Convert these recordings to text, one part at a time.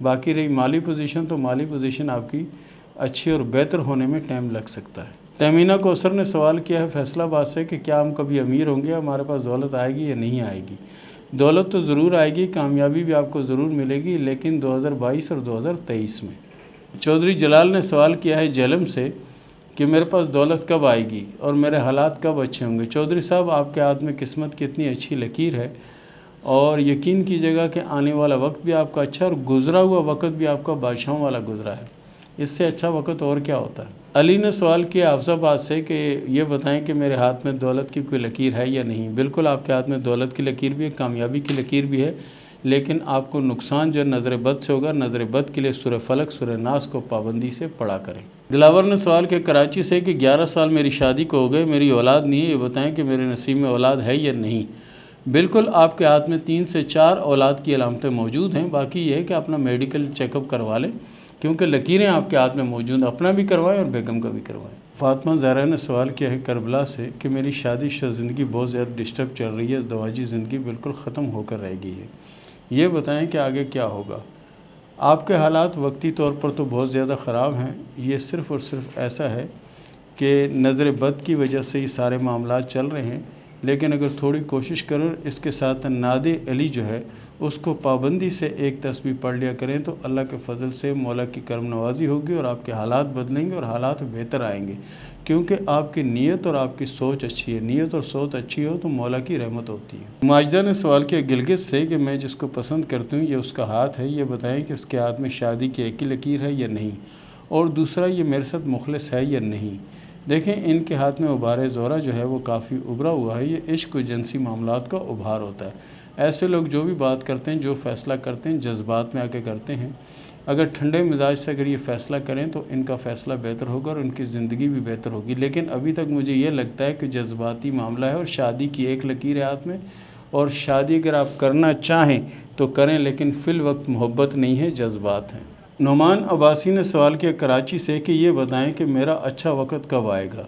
باقی رہی مالی پوزیشن تو مالی پوزیشن آپ کی اچھی اور بہتر ہونے میں ٹائم لگ سکتا ہے۔ تہمینہ کوثر نے سوال کیا ہے فیصل آباد سے کہ کیا ہم کبھی امیر ہوں گے، ہمارے پاس دولت آئے گی یا نہیں آئے گی؟ دولت تو ضرور آئے گی، کامیابی بھی آپ کو ضرور ملے گی، لیکن 2022 اور 2023 میں۔ چودھری جلال نے سوال کیا ہے جہلم سے کہ میرے پاس دولت کب آئے گی اور میرے حالات کب اچھے ہوں گے؟ چودھری صاحب، آپ کے ہاتھ میں قسمت کی اتنی اچھی لکیر ہے اور یقین کیجیے گا کہ آنے والا وقت بھی آپ کا اچھا اور گزرا ہوا وقت بھی آپ کا بادشاہوں والا گزرا ہے۔ اس سے اچھا وقت اور کیا ہوتا ہے؟ علی نے سوال کیا حفظ آباد سے کہ یہ بتائیں کہ میرے ہاتھ میں دولت کی کوئی لکیر ہے یا نہیں؟ بالکل آپ کے ہاتھ میں دولت کی لکیر بھی ہے، کامیابی کی لکیر بھی ہے، لیکن آپ کو نقصان جو نظر بد سے ہوگا۔ نظر بد کے لیے سورہ فلق سورہ ناس کو پابندی سے پڑھا کریں۔ دلاور نے سوال کیا کراچی سے کہ 11 سال میری شادی کو ہو گئے، میری اولاد نہیں ہے، یہ بتائیں کہ میرے نصیب میں اولاد ہے یا نہیں؟ بالکل آپ کے ہاتھ میں 3 سے 4 اولاد کی علامتیں موجود ہیں، باقی یہ ہے کہ اپنا میڈیکل چیک اپ کروا لیں، کیونکہ لکیریں آپ کے ہاتھ میں موجود ہیں، اپنا بھی کروائیں اور بیگم کا بھی کروائیں۔ فاطمہ زہرا نے سوال کیا ہے کربلا سے کہ میری شادی شدہ زندگی بہت زیادہ ڈسٹرب چل رہی ہے، ازدواجی زندگی بالکل ختم ہو کر رہ گئی ہے، یہ بتائیں کہ آگے کیا ہوگا؟ آپ کے حالات وقتی طور پر تو بہت زیادہ خراب ہیں، یہ صرف اور صرف ایسا ہے کہ نظر بد کی وجہ سے یہ سارے معاملات چل رہے ہیں، لیکن اگر تھوڑی کوشش کریں، اس کے ساتھ ناد علی جو ہے اس کو پابندی سے ایک تسبیح پڑھ لیا کریں تو اللہ کے فضل سے مولا کی کرم نوازی ہوگی اور آپ کے حالات بدلیں گے اور حالات بہتر آئیں گے، کیونکہ آپ کی نیت اور آپ کی سوچ اچھی ہے۔ نیت اور سوچ اچھی ہو تو مولا کی رحمت ہوتی ہے۔ ماجدہ نے سوال کیا گلگت سے کہ میں جس کو پسند کرتی ہوں یہ اس کا ہاتھ ہے، یہ بتائیں کہ اس کے ہاتھ میں شادی کی ایک ہی لکیر ہے یا نہیں، اور دوسرا یہ میرے ساتھ مخلص ہے یا نہیں؟ دیکھیں ان کے ہاتھ میں ابار زہرہ جو ہے وہ کافی ابھرا ہوا ہے، یہ عشق و جنسی معاملات کا ابھار ہوتا ہے۔ ایسے لوگ جو بھی بات کرتے ہیں، جو فیصلہ کرتے ہیں، جذبات میں آ کے کرتے ہیں، اگر ٹھنڈے مزاج سے اگر یہ فیصلہ کریں تو ان کا فیصلہ بہتر ہوگا اور ان کی زندگی بھی بہتر ہوگی، لیکن ابھی تک مجھے یہ لگتا ہے کہ جذباتی معاملہ ہے اور شادی کی ایک لکیر ہے ہاتھ میں، اور شادی اگر آپ کرنا چاہیں تو کریں، لیکن فی الوقت محبت نہیں ہے، جذبات ہیں۔ نعمان عباسی نے سوال کیا کراچی سے کہ یہ بتائیں کہ میرا اچھا وقت کب آئے گا؟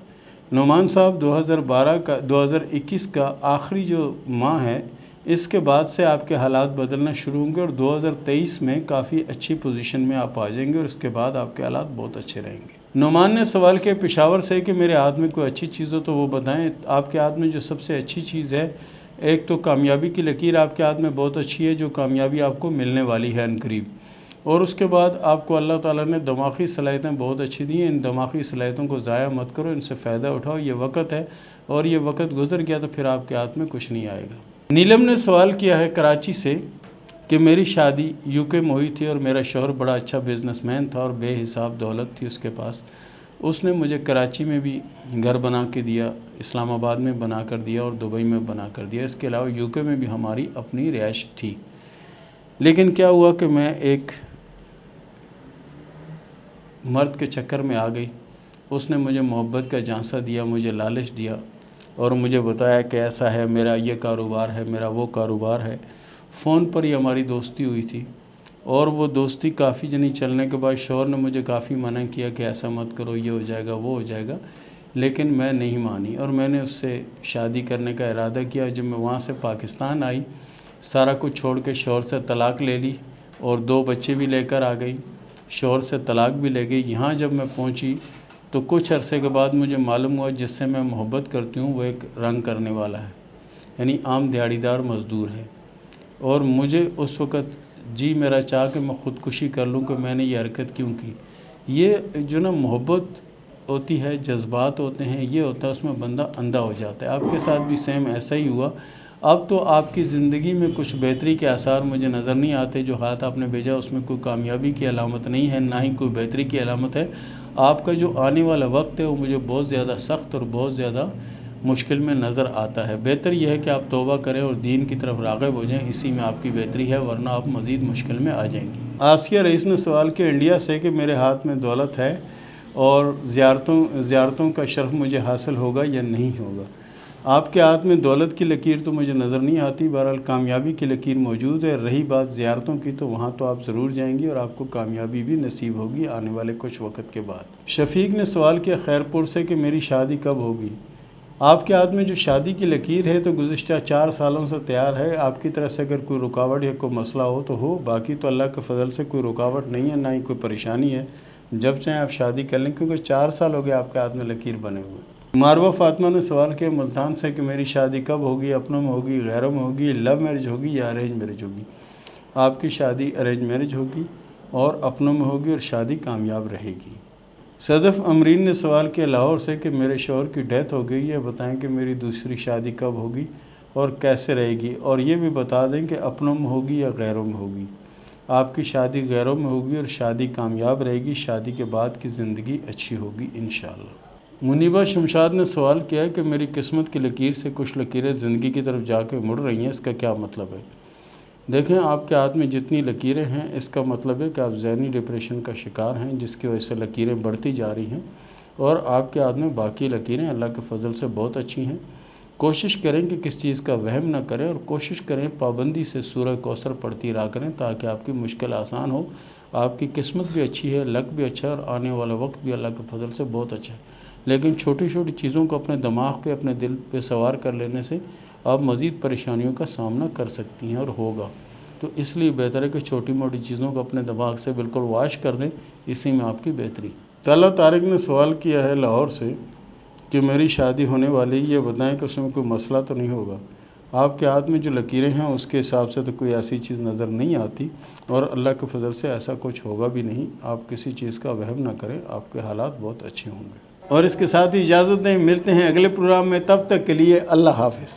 نعمان صاحب 2021 کا آخری جو ماہ ہے اس کے بعد سے آپ کے حالات بدلنا شروع ہوں گے اور 2023 میں کافی اچھی پوزیشن میں آپ آ جائیں گے اور اس کے بعد آپ کے حالات بہت اچھے رہیں گے۔ نعمان نے سوال کیا پشاور سے کہ میرے ہاتھ میں کوئی اچھی چیز ہو تو وہ بتائیں۔ آپ کے ہاتھ میں جو سب سے اچھی چیز ہے، ایک تو کامیابی کی لکیر آپ کے ہاتھ میں بہت اچھی ہے، جو کامیابی آپ کو ملنے والی ہے عنقریب، اور اس کے بعد آپ کو اللہ تعالیٰ نے دماغی صلاحیتیں بہت اچھی دی ہیں، ان دماغی صلاحیتوں کو ضائع مت کرو، ان سے فائدہ اٹھاؤ، یہ وقت ہے اور یہ وقت گزر گیا تو پھر آپ کے ہاتھ میں کچھ نہیں آئے گا۔ نیلم نے سوال کیا ہے کراچی سے کہ میری شادی UK میں ہوئی تھی اور میرا شوہر بڑا اچھا بزنس مین تھا اور بے حساب دولت تھی اس کے پاس، اس نے مجھے کراچی میں بھی گھر بنا کے دیا، اسلام آباد میں بنا کر دیا اور دبئی میں بنا کر دیا، اس کے علاوہ UK میں بھی ہماری اپنی رہائش تھی، لیکن کیا ہوا کہ میں ایک مرد کے چکر میں آ گئی، اس نے مجھے محبت کا جھانسا دیا، مجھے لالچ دیا اور مجھے بتایا کہ ایسا ہے، میرا یہ کاروبار ہے، میرا وہ کاروبار ہے۔ فون پر ہی ہماری دوستی ہوئی تھی اور وہ دوستی کافی جنی چلنے کے بعد شوہر نے مجھے کافی منع کیا کہ ایسا مت کرو، یہ ہو جائے گا، وہ ہو جائے گا، لیکن میں نہیں مانی اور میں نے اس سے شادی کرنے کا ارادہ کیا۔ جب میں وہاں سے پاکستان آئی، سارا کچھ چھوڑ کے شوہر سے طلاق لے لی اور 2 بچے بھی لے کر آ گئی، شوہر سے طلاق بھی لے گئی۔ یہاں جب میں پہنچی تو کچھ عرصے کے بعد مجھے معلوم ہوا جس سے میں محبت کرتی ہوں وہ ایک رنگ کرنے والا ہے، یعنی عام دیہڑی دار مزدور ہے، اور مجھے اس وقت جی میرا چاہ کہ میں خودکشی کر لوں کہ میں نے یہ حرکت کیوں کی۔ یہ جو نا محبت ہوتی ہے، جذبات ہوتے ہیں، یہ ہوتا ہے اس میں بندہ اندھا ہو جاتا ہے۔ آپ کے ساتھ بھی سیم ایسا ہی ہوا۔ اب تو آپ کی زندگی میں کچھ بہتری کے آثار مجھے نظر نہیں آتے، جو ہاتھ آپ نے بھیجا اس میں کوئی کامیابی کی علامت نہیں ہے، نہ ہی کوئی بہتری کی علامت ہے۔ آپ کا جو آنے والا وقت ہے وہ مجھے بہت زیادہ سخت اور بہت زیادہ مشکل میں نظر آتا ہے۔ بہتر یہ ہے کہ آپ توبہ کریں اور دین کی طرف راغب ہو جائیں، اسی میں آپ کی بہتری ہے، ورنہ آپ مزید مشکل میں آ جائیں گی۔ آسیہ رئیس نے سوال کیا انڈیا سے کہ میرے ہاتھ میں دولت ہے اور زیارتوں کا شرف مجھے حاصل ہوگا یا نہیں ہوگا؟ آپ کے ہاتھ میں دولت کی لکیر تو مجھے نظر نہیں آتی، بہرحال کامیابی کی لکیر موجود ہے۔ رہی بات زیارتوں کی تو وہاں تو آپ ضرور جائیں گی اور آپ کو کامیابی بھی نصیب ہوگی آنے والے کچھ وقت کے بعد۔ شفیق نے سوال کیا خیرپور سے کہ میری شادی کب ہوگی؟ آپ کے ہاتھ میں جو شادی کی لکیر ہے تو گزشتہ 4 سالوں سے تیار ہے. آپ کی طرف سے اگر کوئی رکاوٹ یا کوئی مسئلہ ہو تو ہو، باقی تو اللہ کے فضل سے کوئی رکاوٹ نہیں ہے، نہ ہی کوئی پریشانی ہے. جب چاہیں آپ شادی کر لیں، کیونکہ 4 سال ہو گئے آپ کے ہاتھ میں لکیر بنے ہوئے. ماروہ فاطمہ نے سوال کیا ملتان سے کہ میری شادی کب ہوگی، اپنوں میں ہوگی، غیروں میں ہوگی، لو میرج ہوگی یا ارینج میرج ہوگی؟ آپ کی شادی ارینج میرج ہوگی اور اپنوں میں ہوگی اور شادی کامیاب رہے گی. صدف امرین نے سوال کیا لاہور سے کہ میرے شوہر کی ڈیتھ ہو گئی ہے، بتائیں کہ میری دوسری شادی کب ہوگی اور کیسے رہے گی، اور یہ بھی بتا دیں کہ اپنوں میں ہوگی یا غیروں میں ہوگی. آپ کی شادی غیروں میں ہوگی اور شادی کامیاب رہے گی. شادی کے بعد کی زندگی اچھی ہوگی انشاءاللہ. منیبہ شمشاد نے سوال کیا کہ میری قسمت کی لکیر سے کچھ لکیریں زندگی کی طرف جا کے مڑ رہی ہیں، اس کا کیا مطلب ہے؟ دیکھیں، آپ کے ہاتھ میں جتنی لکیریں ہیں اس کا مطلب ہے کہ آپ ذہنی ڈپریشن کا شکار ہیں، جس کی وجہ سے لکیریں بڑھتی جا رہی ہیں. اور آپ کے ہاتھ میں باقی لکیریں اللہ کے فضل سے بہت اچھی ہیں. کوشش کریں کہ کس چیز کا وہم نہ کریں، اور کوشش کریں پابندی سے سورہ کوثر پڑھتی رہا کریں تاکہ آپ کی مشکل آسان ہو. آپ کی قسمت بھی اچھی ہے، لک بھی اچھا ہے، اور آنے والا وقت بھی اللہ کے فضل سے بہت اچھا ہے. لیکن چھوٹی چھوٹی چیزوں کو اپنے دماغ پہ، اپنے دل پہ سوار کر لینے سے آپ مزید پریشانیوں کا سامنا کر سکتی ہیں اور ہوگا. تو اس لیے بہتر ہے کہ چھوٹی موٹی چیزوں کو اپنے دماغ سے بالکل واش کر دیں، اسی میں آپ کی بہتری. طلعہ طارق نے سوال کیا ہے لاہور سے کہ میری شادی ہونے والی، یہ بتائیں کہ اس میں کوئی مسئلہ تو نہیں ہوگا. آپ کے ہاتھ میں جو لکیریں ہیں اس کے حساب سے تو کوئی ایسی چیز نظر نہیں آتی، اور اللہ کے فضل سے ایسا کچھ ہوگا بھی نہیں. آپ کسی چیز کا وہم نہ کریں، آپ کے حالات بہت اچھے ہوں گے. اور اس کے ساتھ ہی اجازت دیں، ملتے ہیں اگلے پروگرام میں، تب تک کے لیے اللہ حافظ.